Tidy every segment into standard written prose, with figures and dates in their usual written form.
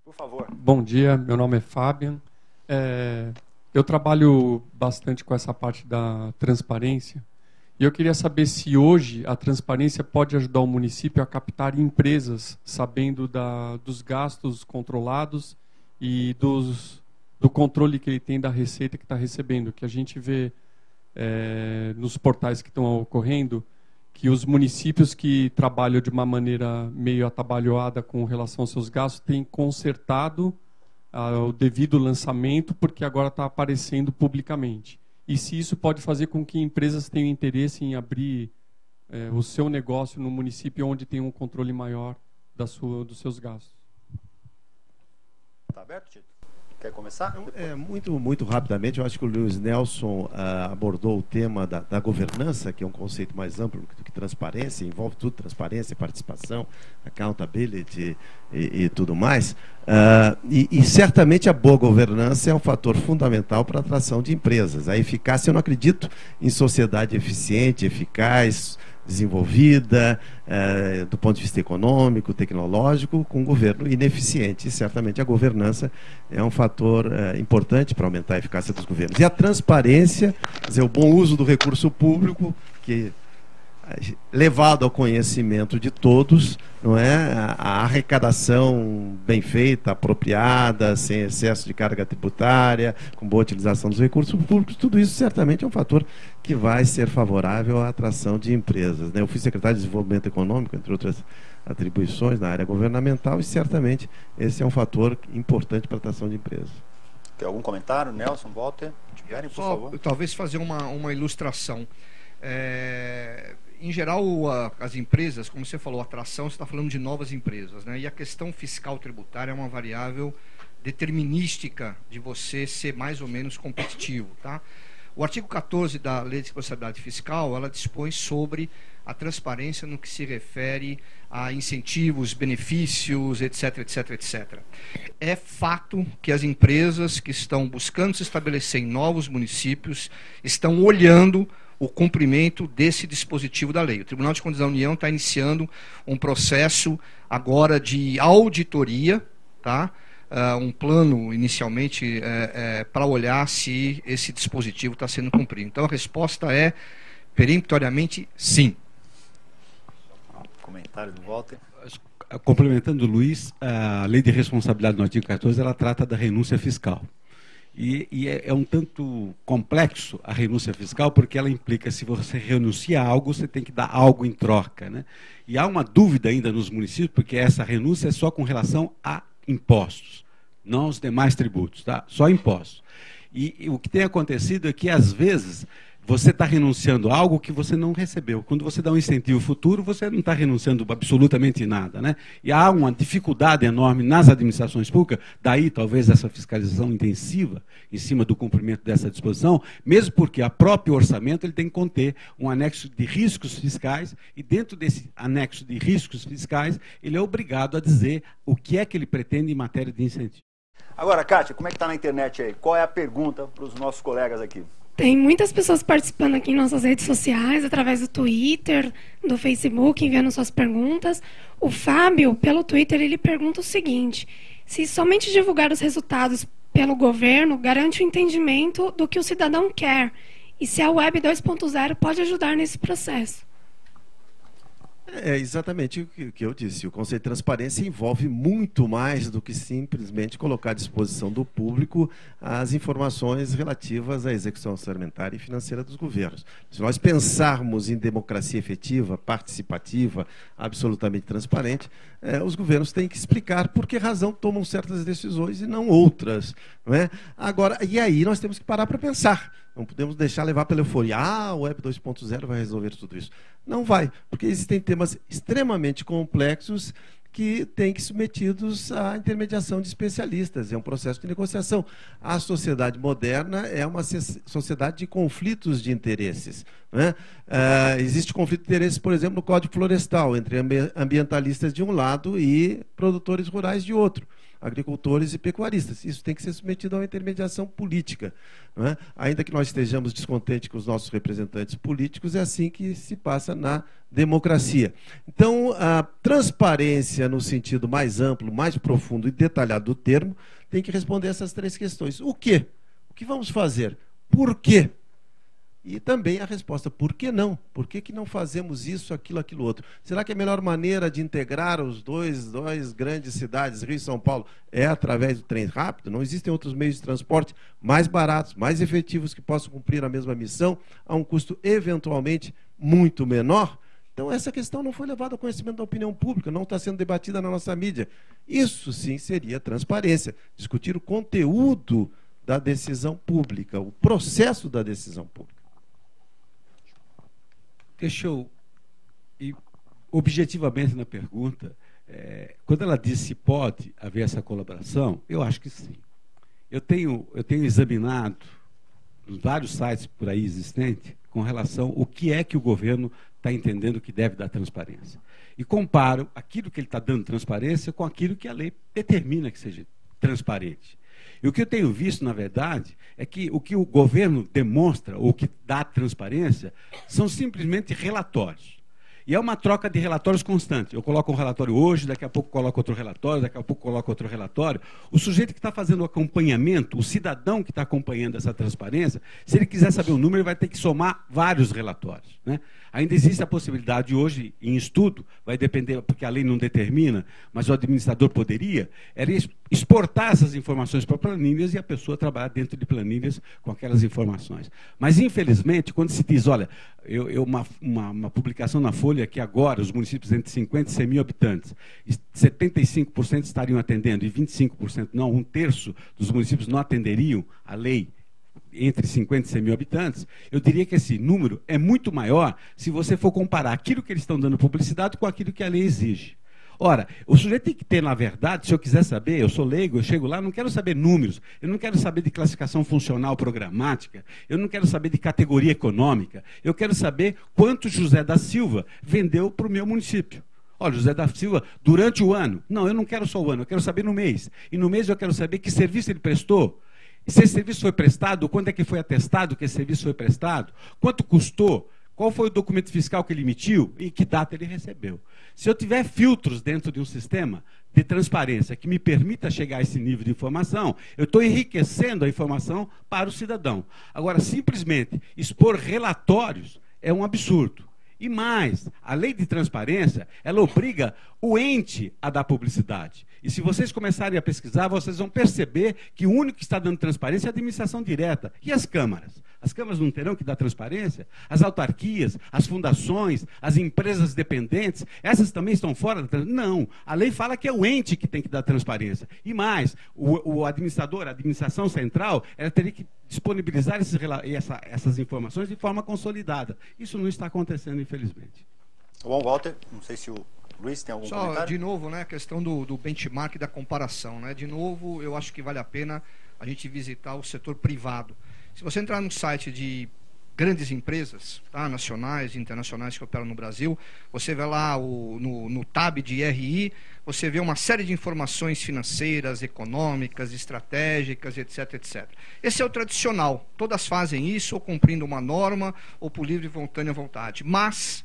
Por favor. Bom dia, meu nome é Fabian. Eu trabalho bastante com essa parte da transparência e eu queria saber se hoje a transparência pode ajudar o município a captar empresas, sabendo dos gastos controlados e do controle que ele tem da receita que está recebendo, que a gente vê nos portais que estão ocorrendo, que os municípios que trabalham de uma maneira meio atabalhoada com relação aos seus gastos têm consertado o devido lançamento, porque agora está aparecendo publicamente. E se isso pode fazer com que empresas tenham interesse em abrir o seu negócio no município onde tem um controle maior dos seus gastos. Está aberto, Tito? Quer começar? Muito rapidamente, eu acho que o Luiz Nelson abordou o tema da governança, que é um conceito mais amplo do que transparência, envolve tudo, transparência, participação, accountability e tudo mais. E certamente a boa governança é um fator fundamental para a atração de empresas. A eficácia, eu não acredito em sociedade eficiente, eficaz, desenvolvida, do ponto de vista econômico, tecnológico, com um governo ineficiente. E certamente a governança é um fator importante para aumentar a eficácia dos governos. E a transparência, quer dizer, o bom uso do recurso público, que levado ao conhecimento de todos, não é? A arrecadação bem feita, apropriada, sem excesso de carga tributária, com boa utilização dos recursos públicos, tudo isso certamente é um fator que vai ser favorável à atração de empresas, né? Eu fui secretário de Desenvolvimento Econômico, entre outras atribuições na área governamental, e certamente esse é um fator importante para a atração de empresas. Tem algum comentário? Nelson, Walter? Tiverem, por favor. Talvez fazer uma ilustração. Em geral, as empresas, como você falou, atração, você está falando de novas empresas, né? E a questão fiscal tributária é uma variável determinística de você ser mais ou menos competitivo, tá? O artigo 14 da Lei de Responsabilidade Fiscal, ela dispõe sobre a transparência no que se refere a incentivos, benefícios, etc, etc, etc. É fato que as empresas que estão buscando se estabelecer em novos municípios estão olhando o cumprimento desse dispositivo da lei. O Tribunal de Contas da União está iniciando um processo agora de auditoria, tá? Um plano, inicialmente, para olhar se esse dispositivo está sendo cumprido. Então, a resposta é, peremptoriamente, sim. Comentário do Walter. Complementando o Luiz, a Lei de Responsabilidade no artigo 14, ela trata da renúncia fiscal. E é um tanto complexo a renúncia fiscal, porque ela implica, se você renuncia a algo, você tem que dar algo em troca, né? E há uma dúvida ainda nos municípios, porque essa renúncia é só com relação a impostos, não aos demais tributos, tá? Só impostos. E o que tem acontecido é que, às vezes, você está renunciando a algo que você não recebeu. Quando você dá um incentivo futuro, você não está renunciando absolutamente nada, né? E há uma dificuldade enorme nas administrações públicas, daí talvez essa fiscalização intensiva em cima do cumprimento dessa disposição, mesmo porque o próprio orçamento ele tem que conter um anexo de riscos fiscais, e dentro desse anexo de riscos fiscais, ele é obrigado a dizer o que é que ele pretende em matéria de incentivo. Agora, Kátia, como é que está na internet aí? Qual é a pergunta para os nossos colegas aqui? Tem muitas pessoas participando aqui em nossas redes sociais, através do Twitter, do Facebook, enviando suas perguntas. O Fábio, pelo Twitter, ele pergunta o seguinte: se somente divulgar os resultados pelo governo garante o entendimento do que o cidadão quer, e se a Web 2.0 pode ajudar nesse processo? É exatamente o que eu disse. O conceito de transparência envolve muito mais do que simplesmente colocar à disposição do público as informações relativas à execução orçamentária e financeira dos governos. Se nós pensarmos em democracia efetiva, participativa, absolutamente transparente, os governos têm que explicar por que razão tomam certas decisões e não outras, não é? Agora, e aí nós temos que parar para pensar. Não podemos deixar levar pela euforia. O Web 2.0 vai resolver tudo isso. Não vai, porque existem temas extremamente complexos que têm que ser submetidos à intermediação de especialistas. É um processo de negociação. A sociedade moderna é uma sociedade de conflitos de interesses, né? Existe conflito de interesses, por exemplo, no Código Florestal, entre ambientalistas de um lado e produtores rurais de outro, agricultores e pecuaristas. Isso tem que ser submetido a uma intermediação política, não é? Ainda que nós estejamos descontentes com os nossos representantes políticos, é assim que se passa na democracia. Então, a transparência, no sentido mais amplo, mais profundo e detalhado do termo, tem que responder essas 3 questões. O quê? O que vamos fazer? Por quê? E também a resposta, por que não? Por que não fazemos isso, aquilo, outro? Será que a melhor maneira de integrar os dois grandes cidades, Rio e São Paulo, é através do trem rápido? Não existem outros meios de transporte mais baratos, mais efetivos, que possam cumprir a mesma missão, a um custo eventualmente muito menor? Então, essa questão não foi levada ao conhecimento da opinião pública, não está sendo debatida na nossa mídia. Isso sim seria transparência, discutir o conteúdo da decisão pública, o processo da decisão pública. Deixa eu ir objetivamente na pergunta. Quando ela disse se pode haver essa colaboração, eu acho que sim. Eu tenho examinado vários sites por aí existentes com relação ao que é que o governo está entendendo que deve dar transparência. E comparo aquilo que ele está dando transparência com aquilo que a lei determina que seja transparente. E o que eu tenho visto, na verdade, é que o que o governo demonstra, ou que dá transparência, são simplesmente relatórios. E é uma troca de relatórios constante. Eu coloco um relatório hoje, daqui a pouco coloco outro relatório, daqui a pouco coloco outro relatório. O sujeito que está fazendo o acompanhamento, o cidadão que está acompanhando essa transparência, se ele quiser saber o número, ele vai ter que somar vários relatórios, né? Ainda existe a possibilidade hoje, em estudo, vai depender, porque a lei não determina, mas o administrador poderia, era exportar essas informações para planilhas e a pessoa trabalhar dentro de planilhas com aquelas informações. Mas, infelizmente, quando se diz, olha, uma publicação na Folha que agora os municípios entre 50 e 100 mil habitantes, 75% estariam atendendo e 25% não, 1/3 dos municípios não atenderiam a lei entre 50 e 100 mil habitantes, eu diria que esse número é muito maior se você for comparar aquilo que eles estão dando publicidade com aquilo que a lei exige. Ora, o sujeito tem que ter, na verdade, se eu quiser saber, eu sou leigo, eu chego lá, não quero saber números, eu não quero saber de classificação funcional programática, eu não quero saber de categoria econômica, eu quero saber quanto José da Silva vendeu para o meu município. Olha, José da Silva, durante o ano. Não, eu não quero só o ano, eu quero saber no mês. E no mês eu quero saber que serviço ele prestou. Se esse serviço foi prestado, quando é que foi atestado que esse serviço foi prestado, quanto custou, qual foi o documento fiscal que ele emitiu e que data ele recebeu. Se eu tiver filtros dentro de um sistema de transparência que me permita chegar a esse nível de informação, eu estou enriquecendo a informação para o cidadão. Agora, simplesmente expor relatórios é um absurdo. E mais, a lei de transparência, ela obriga o ente a dar publicidade. E se vocês começarem a pesquisar, vocês vão perceber que o único que está dando transparência é a administração direta. E as câmaras? As câmaras não terão que dar transparência? As autarquias, as fundações, as empresas dependentes, essas também estão fora da transparência? Não. A lei fala que é o ente que tem que dar transparência. E mais, o administrador, a administração central, ela teria que disponibilizar essas informações de forma consolidada. Isso não está acontecendo, infelizmente. Bom, Walter, não sei se o Luiz tem algum comentário? De novo, né, a questão do benchmark e da comparação. Né? De novo, eu acho que vale a pena a gente visitar o setor privado. Se você entrar no site de grandes empresas, tá, nacionais e internacionais que operam no Brasil, você vê lá no tab de RI, você vê uma série de informações financeiras, econômicas, estratégicas, etc, etc. Esse é o tradicional. Todas fazem isso, ou cumprindo uma norma, ou por livre e espontânea vontade. Mas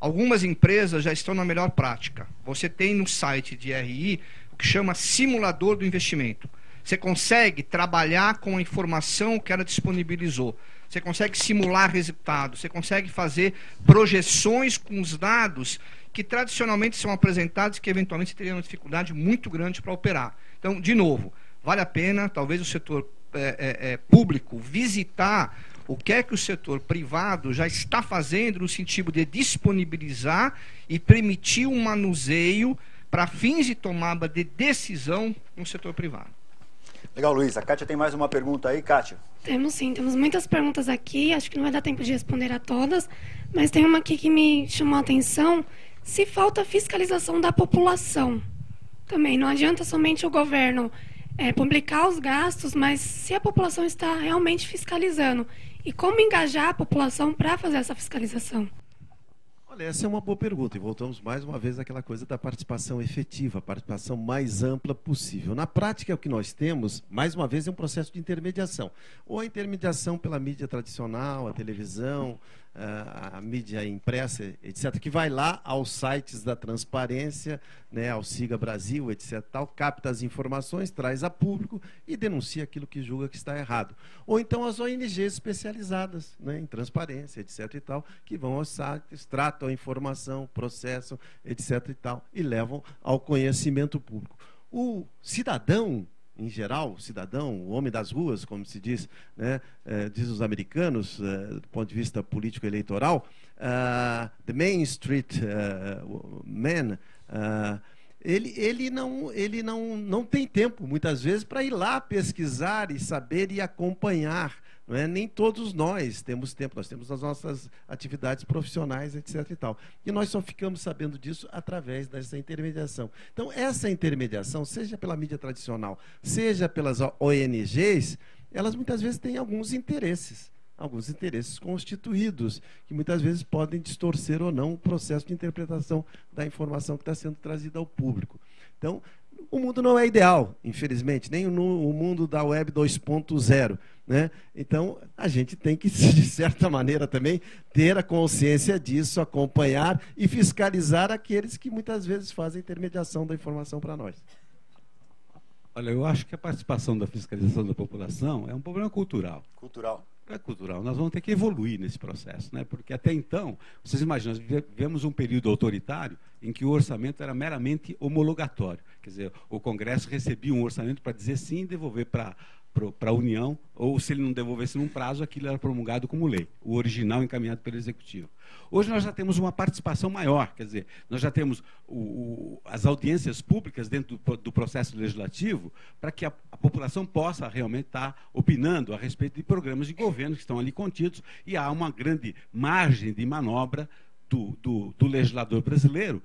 algumas empresas já estão na melhor prática. Você tem no site de RI o que chama simulador do investimento. Você consegue trabalhar com a informação que ela disponibilizou. Você consegue simular resultados. Você consegue fazer projeções com os dados que tradicionalmente são apresentados e que eventualmente você teria uma dificuldade muito grande para operar. Então, de novo, vale a pena, talvez o setor público visitar o que é que o setor privado já está fazendo no sentido de disponibilizar e permitir um manuseio para fins de tomada de decisão no setor privado. Legal, Luiz. A Kátia tem mais uma pergunta aí, Kátia. Temos sim, temos muitas perguntas aqui, acho que não vai dar tempo de responder a todas, mas tem uma aqui que me chamou a atenção. Se falta fiscalização da população, também não adianta somente o governo publicar os gastos, mas se a população está realmente fiscalizando, e como engajar a população para fazer essa fiscalização? Olha, essa é uma boa pergunta, e voltamos mais uma vez àquela coisa da participação efetiva, a participação mais ampla possível. Na prática, o que nós temos, mais uma vez, é um processo de intermediação. Ou a intermediação pela mídia tradicional, a televisão, a mídia impressa, etc., que vai lá aos sites da transparência, né, ao Siga Brasil, etc., tal, capta as informações, traz a público e denuncia aquilo que julga que está errado. Ou então as ONGs especializadas, né, em transparência, etc., e tal, que vão aos sites, tratam a informação, processam, etc., e tal, e levam ao conhecimento público. O cidadão, em geral, o cidadão, o homem das ruas, como se diz, né, diz os americanos, do ponto de vista político-eleitoral, the Main Street man, ele não tem tempo, muitas vezes, para ir lá pesquisar e saber e acompanhar. Não é? Nem todos nós temos tempo, nós temos as nossas atividades profissionais, etc. e tal. E nós só ficamos sabendo disso através dessa intermediação. Então, essa intermediação, seja pela mídia tradicional, seja pelas ONGs, elas muitas vezes têm alguns interesses constituídos, que muitas vezes podem distorcer ou não o processo de interpretação da informação que está sendo trazida ao público. Então, o mundo não é ideal, infelizmente, nem o mundo da Web 2.0. Né? Então, a gente tem que, de certa maneira, também ter a consciência disso, acompanhar e fiscalizar aqueles que muitas vezes fazem intermediação da informação para nós. Olha, eu acho que a participação da fiscalização da população é um problema cultural. Cultural. É cultural. Nós vamos ter que evoluir nesse processo, né? Porque até então, vocês imaginam, nós vivemos um período autoritário em que o orçamento era meramente homologatório. Quer dizer, o Congresso recebia um orçamento para dizer sim e devolver para a União, ou se ele não devolvesse num prazo, aquilo era promulgado como lei, o original encaminhado pelo Executivo. Hoje nós já temos uma participação maior, quer dizer, nós já temos as audiências públicas dentro do processo legislativo para que a população possa realmente estar opinando a respeito de programas de governo que estão ali contidos, e há uma grande margem de manobra do legislador brasileiro,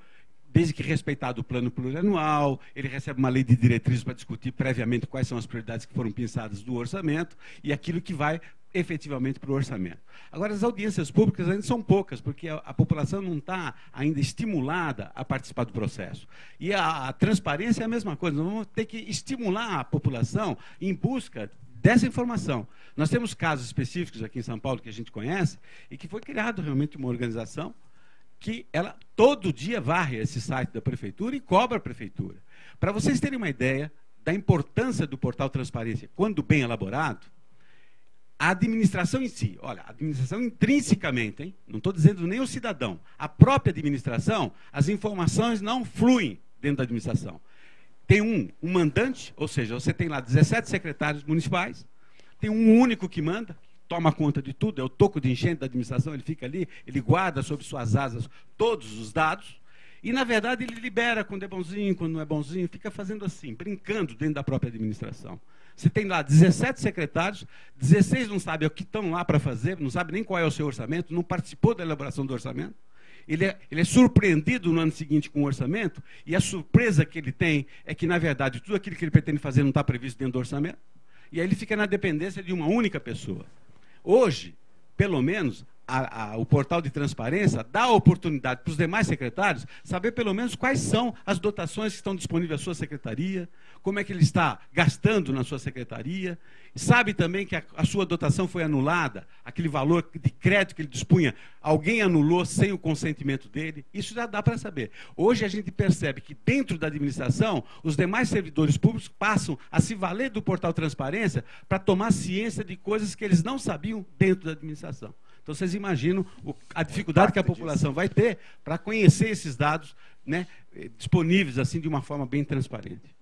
desde que respeitado o plano plurianual, ele recebe uma lei de diretrizes para discutir previamente quais são as prioridades que foram pensadas do orçamento e aquilo que vai efetivamente para o orçamento. Agora, as audiências públicas ainda são poucas, porque a população não está ainda estimulada a participar do processo. E a transparência é a mesma coisa, nós vamos ter que estimular a população em busca dessa informação. Nós temos casos específicos aqui em São Paulo que a gente conhece e que foi criado realmente uma organização que ela todo dia varre esse site da prefeitura e cobra a prefeitura. Para vocês terem uma ideia da importância do portal Transparência, quando bem elaborado, a administração em si, olha, a administração intrinsecamente, hein? Não estou dizendo nem o cidadão, a própria administração, as informações não fluem dentro da administração. Tem um mandante, ou seja, você tem lá 17 secretários municipais, tem um único que manda, toma conta de tudo, é o toco de enchente da administração, ele fica ali, ele guarda sob suas asas todos os dados, e, na verdade, ele libera quando é bonzinho, quando não é bonzinho, fica fazendo assim, brincando dentro da própria administração. Você tem lá 17 secretários, 16 não sabem o que estão lá para fazer, não sabem nem qual é o seu orçamento, não participou da elaboração do orçamento. Ele é surpreendido no ano seguinte com o orçamento, e a surpresa que ele tem é que, na verdade, tudo aquilo que ele pretende fazer não está previsto dentro do orçamento, e aí ele fica na dependência de uma única pessoa. Hoje, pelo menos, o portal de transparência dá a oportunidade para os demais secretários saber pelo menos quais são as dotações que estão disponíveis à sua secretaria, como é que ele está gastando na sua secretaria, sabe também que a sua dotação foi anulada, aquele valor de crédito que ele dispunha, alguém anulou sem o consentimento dele, isso já dá para saber. Hoje a gente percebe que dentro da administração, os demais servidores públicos passam a se valer do portal Transparência para tomar ciência de coisas que eles não sabiam dentro da administração. Então, vocês imaginam a dificuldade que a população vai ter para conhecer esses dados, né, disponíveis assim de uma forma bem transparente.